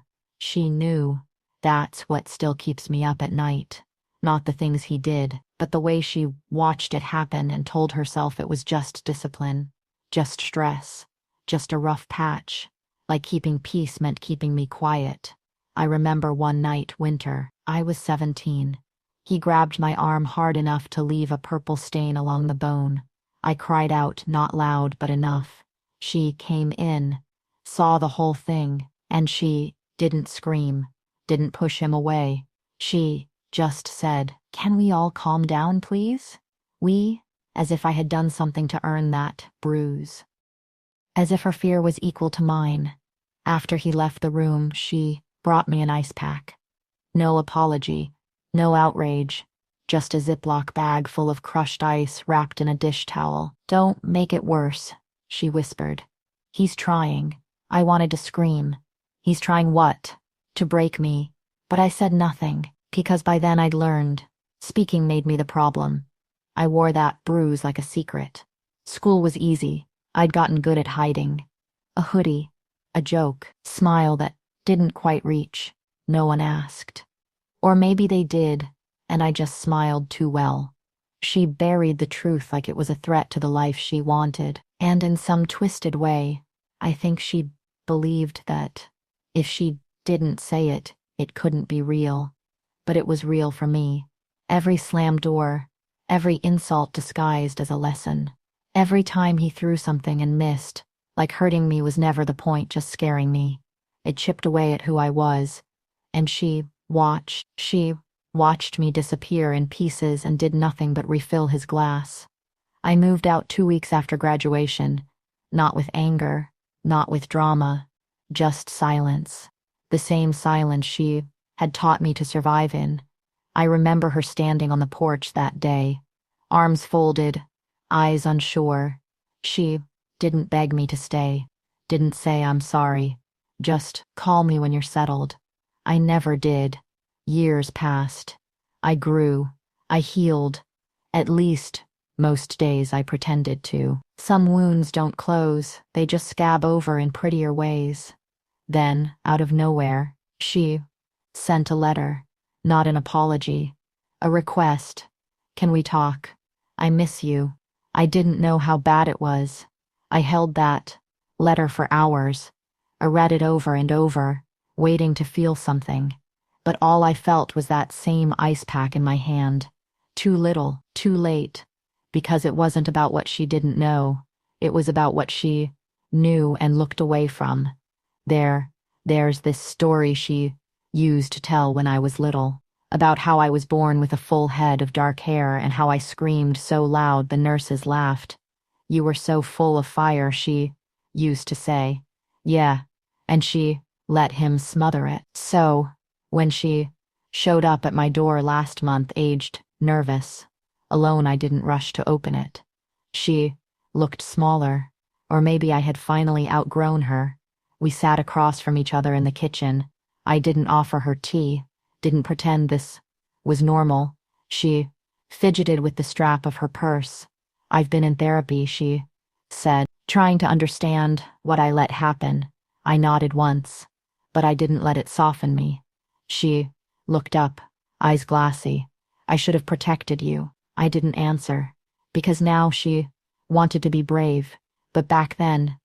That's what still keeps me up at night. Not the things he did, but the way she watched it happen and told herself it was just discipline, just stress, just a rough patch, like keeping peace meant keeping me quiet. I remember one night, winter, I was 17. He grabbed my arm hard enough to leave a purple stain along the bone. I cried out, not loud but enough. She came in, saw the whole thing, and she didn't scream, didn't push him away. She just said, "Can we all calm down, please?" We, as if I had done something to earn that bruise. As if her fear was equal to mine. After he left the room, she brought me an ice pack. No apology, no outrage, just a Ziploc bag full of crushed ice wrapped in a dish towel. "Don't make it worse," she whispered. "He's trying." I wanted to scream. "He's trying what?" "To break me." But I said nothing, because by then I'd learned. Speaking made me the problem. I wore that bruise like a secret. School was easy. I'd gotten good at hiding. A hoodie, a joke, smile that didn't quite reach. No one asked. Or maybe they did, and I just smiled too well. She buried the truth like it was a threat to the life she wanted, and in some twisted way, I think she believed that if she didn't say it, it couldn't be real. But it was real for me. Every slammed door, every insult disguised as a lesson, every time he threw something and missed, like hurting me was never the point, just scaring me. It chipped away at who I was, and she watched me disappear in pieces and did nothing but refill his glass. I moved out 2 weeks after graduation, not with anger, not with drama, just silence. The same silence she had taught me to survive in. I remember her standing on the porch that day, arms folded, eyes unsure. She didn't beg me to stay, didn't say I'm sorry, just call me when you're settled. I never did. Years passed. I grew. I healed. At least, most days I pretended to. Some wounds don't close, they just scab over in prettier ways. Then, out of nowhere, she sent a letter, not an apology, a request. Can we talk? I miss you. I didn't know how bad it was. I held that letter for hours. I read it over and over, waiting to feel something. But all I felt was that same ice pack in my hand. Too little, too late. Because it wasn't about what she didn't know. It was about what she knew and looked away from. There's this story she used to tell when I was little, about how I was born with a full head of dark hair and how I screamed so loud the nurses laughed. You were so full of fire, she used to say. Yeah, and she let him smother it. So, when she showed up at my door last month, aged, nervous, alone, I didn't rush to open it. She looked smaller, or maybe I had finally outgrown her. We sat across from each other in the kitchen. I didn't offer her tea, didn't pretend this was normal. She fidgeted with the strap of her purse. I've been in therapy, she said, trying to understand what I let happen. I nodded once, but I didn't let it soften me. She looked up, eyes glassy. I should have protected you. I didn't answer, because now she wanted to be brave, but back then,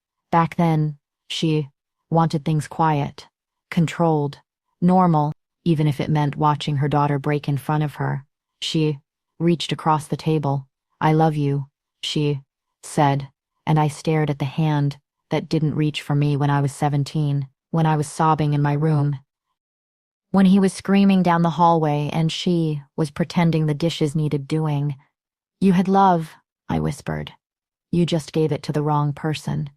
she wanted things quiet, controlled, normal, even if it meant watching her daughter break in front of her. She reached across the table. I love you, she said, and I stared at the hand that didn't reach for me when I was 17, when I was sobbing in my room, when he was screaming down the hallway and she was pretending the dishes needed doing. You had love, I whispered. You just gave it to the wrong person.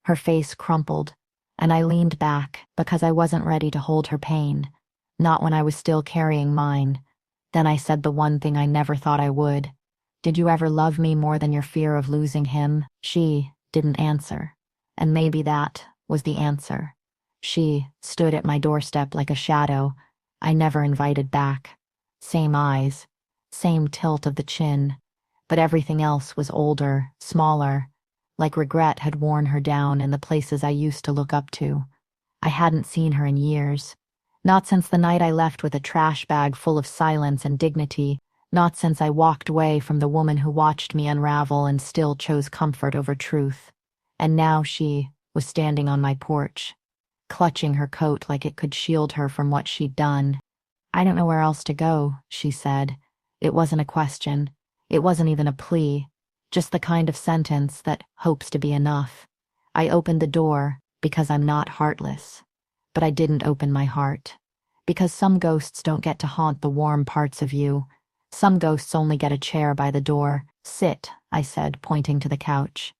Her face crumpled, and I leaned back because I wasn't ready to hold her pain, not when I was still carrying mine. Then I said the one thing I never thought I would. Did you ever love me more than your fear of losing him? She didn't answer, and maybe that was the answer. She stood at my doorstep like a shadow I never invited back. Same eyes, same tilt of the chin, but everything else was older, smaller, like regret had worn her down in the places I used to look up to. I hadn't seen her in years. Not since the night I left with a trash bag full of silence and dignity, not since I walked away from the woman who watched me unravel and still chose comfort over truth. And now she was standing on my porch, clutching her coat like it could shield her from what she'd done. I don't know where else to go, she said. It wasn't a question. It wasn't even a plea. Just the kind of sentence that hopes to be enough. I opened the door because I'm not heartless. But I didn't open my heart. Because some ghosts don't get to haunt the warm parts of you. Some ghosts only get a chair by the door. Sit, I said, pointing to the couch.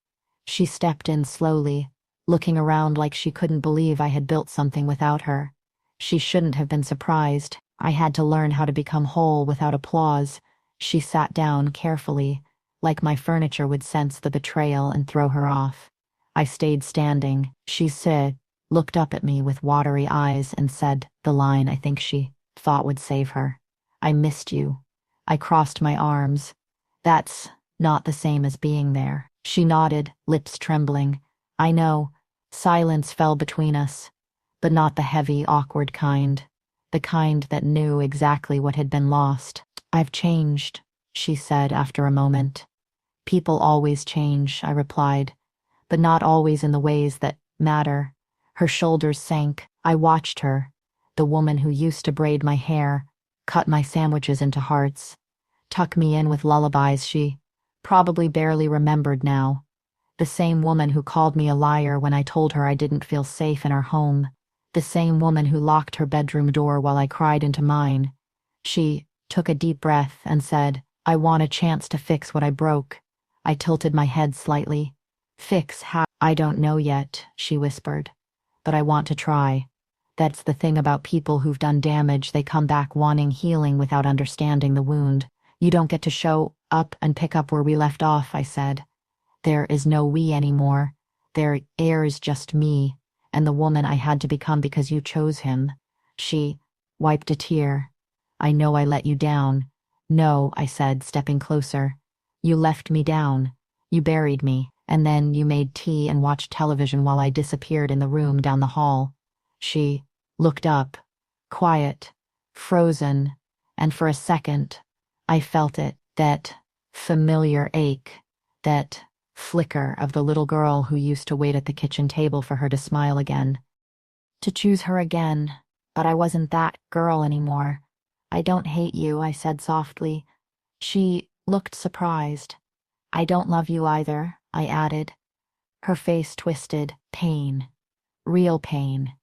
She stepped in slowly, looking around like she couldn't believe I had built something without her. She shouldn't have been surprised. I had to learn how to become whole without applause. She sat down carefully, like my furniture would sense the betrayal and throw her off. I stayed standing. She said, looked up at me with watery eyes and said the line I think she thought would save her. I missed you. I crossed my arms. That's not the same as being there. She nodded, lips trembling. I know. Silence fell between us, but not the heavy, awkward kind. The kind that knew exactly what had been lost. "I've changed," she said after a moment. "People always change," I replied, "but not always in the ways that matter." Her shoulders sank. I watched her, the woman who used to braid my hair, cut my sandwiches into hearts, tuck me in with lullabies she probably barely remembered now. The same woman who called me a liar when I told her I didn't feel safe in our home. The same woman who locked her bedroom door while I cried into mine. She took a deep breath and said, "I want a chance to fix what I broke." I tilted my head slightly. "Fix how?" "I don't know yet," she whispered, "but I want to try. That's the thing about people who've done damage, they come back wanting healing without understanding the wound. You don't get to show up and pick up where we left off," I said. "There is no we anymore. There is just me, and the woman I had to become because you chose him." She wiped a tear. "I know I let you down." "No," I said, stepping closer. "You left me down. You buried me, and then you made tea and watched television while I disappeared in the room down the hall." She looked up, quiet, frozen, and for a second, I felt it, that familiar ache, that flicker of the little girl who used to wait at the kitchen table for her to smile again. To choose her again, but I wasn't that girl anymore. "I don't hate you," I said softly. She looked surprised. "I don't love you either," I added. Her face twisted. Pain. Real pain.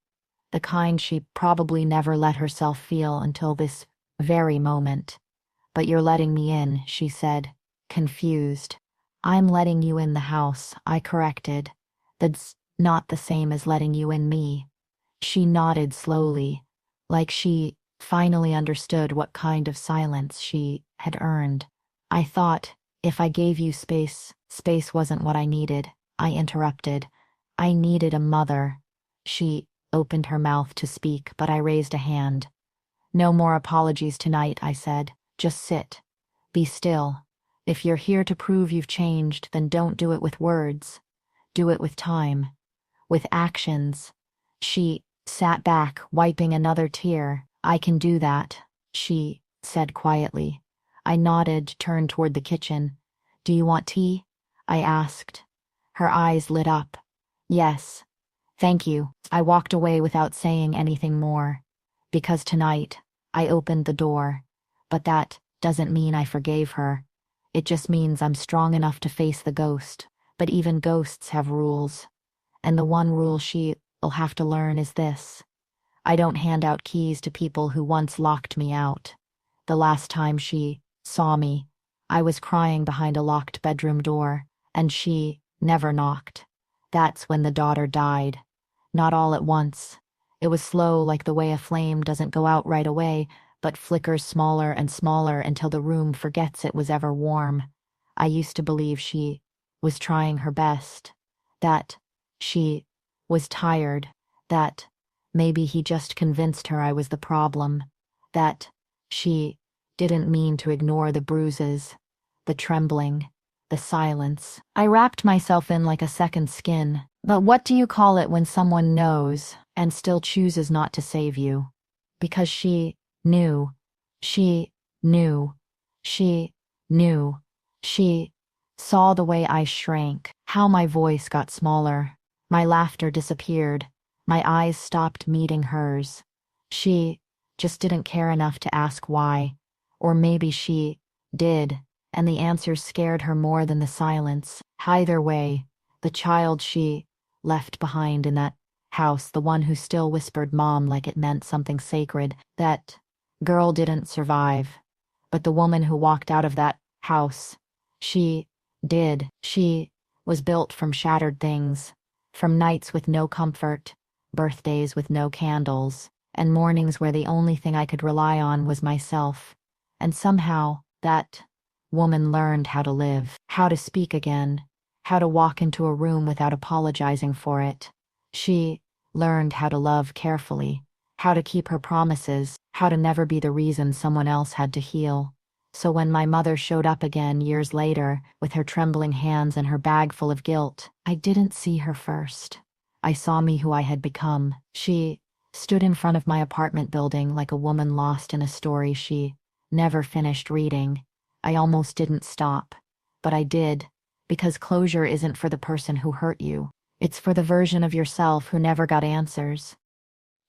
The kind she probably never let herself feel until this very moment. "But you're letting me in," she said, confused. "I'm letting you in the house," I corrected. "That's not the same as letting you in me." She nodded slowly, like she finally understood what kind of silence she had earned. "I thought if I gave you space, space wasn't what I needed," I interrupted. "I needed a mother." She opened her mouth to speak, but I raised a hand. "No more apologies tonight," I said. "Just sit. Be still. If you're here to prove you've changed, then don't do it with words. Do it with time. With actions." She sat back, wiping another tear. "I can do that," she said quietly. I nodded, turned toward the kitchen. "Do you want tea?" I asked. Her eyes lit up. "Yes. Thank you." I walked away without saying anything more. Because tonight, I opened the door. But that doesn't mean I forgave her. It just means I'm strong enough to face the ghost. But even ghosts have rules. And the one rule she'll have to learn is this: I don't hand out keys to people who once locked me out. The last time she saw me, I was crying behind a locked bedroom door, and she never knocked. That's when the daughter died. Not all at once. It was slow, like the way a flame doesn't go out right away, but flickers smaller and smaller until the room forgets it was ever warm. I used to believe she was trying her best, that she was tired, that maybe he just convinced her I was the problem, that she didn't mean to ignore the bruises, the trembling, the silence. I wrapped myself in like a second skin. But what do you call it when someone knows and still chooses not to save you? Because she knew. She knew. She knew. She saw the way I shrank, how my voice got smaller. My laughter disappeared. My eyes stopped meeting hers. She just didn't care enough to ask why. Or maybe she did, and the answers scared her more than the silence. Either way, the child she left behind in that house, the one who still whispered mom like it meant something sacred, that girl didn't survive. But the woman who walked out of that house, she did. She was built from shattered things, from nights with no comfort, birthdays with no candles, and mornings where the only thing I could rely on was myself. And somehow, that woman learned how to live, how to speak again, how to walk into a room without apologizing for it. She learned how to love carefully, how to keep her promises, how to never be the reason someone else had to heal. So when my mother showed up again years later, with her trembling hands and her bag full of guilt, I didn't see her first. I saw me who I had become. She stood in front of my apartment building like a woman lost in a story she never finished reading. I almost didn't stop, but I did, because closure isn't for the person who hurt you. It's for the version of yourself who never got answers.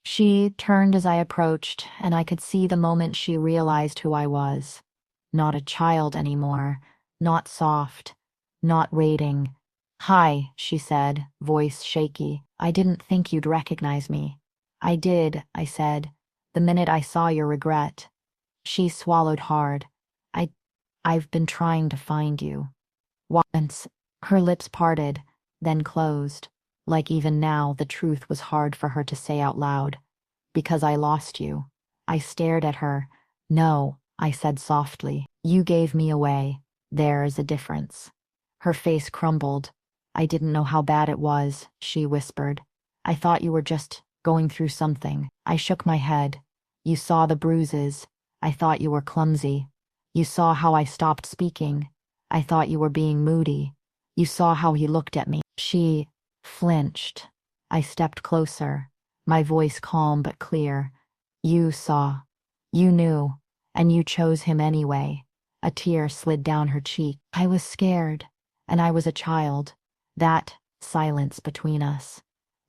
She turned as I approached, and I could see the moment she realized who I was. Not a child anymore, not soft, not waiting. "Hi," she said, voice shaky. "I didn't think you'd recognize me." "I did," I said, "the minute I saw your regret." She swallowed hard. I, "I've been trying to find you." Once, her lips parted, then closed, like even now the truth was hard for her to say out loud. "Because I lost you." I stared at her. "No," I said softly. "You gave me away. There's a difference." Her face crumbled. "I didn't know how bad it was," she whispered. "I thought you were just going through something." I shook my head. "You saw the bruises. I thought you were clumsy. You saw how I stopped speaking. I thought you were being moody. You saw how he looked at me." She flinched. I stepped closer, my voice calm but clear. "You saw. You knew. And you chose him anyway." A tear slid down her cheek. "I was scared. And I was a child." That silence between us.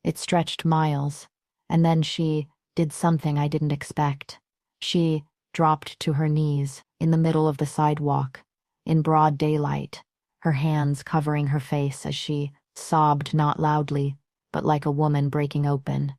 It stretched miles. And then she did something I didn't expect. She dropped to her knees in the middle of the sidewalk, in broad daylight, her hands covering her face as she sobbed not loudly, but like a woman breaking open.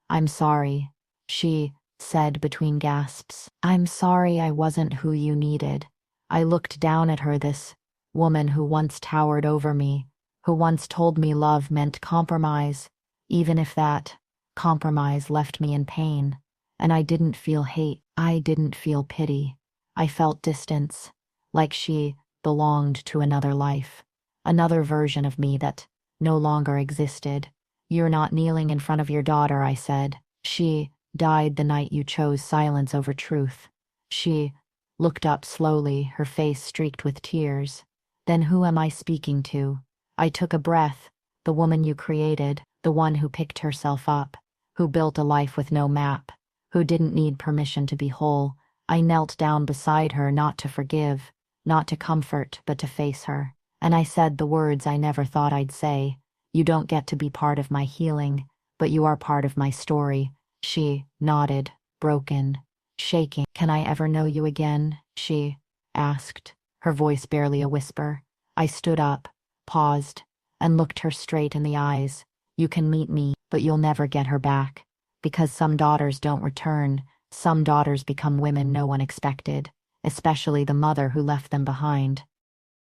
"I'm sorry," she said between gasps. "I'm sorry I wasn't who you needed." I looked down at her, this woman who once towered over me, who once told me love meant compromise, even if that compromise left me in pain. And I didn't feel hate. I didn't feel pity. I felt distance, like she belonged to another life, another version of me that no longer existed. "You're not kneeling in front of your daughter," I said. "She died the night you chose silence over truth." She looked up slowly, her face streaked with tears. "Then who am I speaking to?" I took a breath. "The woman you created, the one who picked herself up, who built a life with no map, who didn't need permission to be whole." I knelt down beside her, not to forgive, not to comfort, but to face her. And I said the words I never thought I'd say. "You don't get to be part of my healing, but you are part of my story." She nodded, broken, shaking. "Can I ever know you again?" she asked, her voice barely a whisper. I stood up, paused, and looked her straight in the eyes. "You can meet me, but you'll never get her back. Because some daughters don't return. Some daughters become women no one expected, especially the mother who left them behind."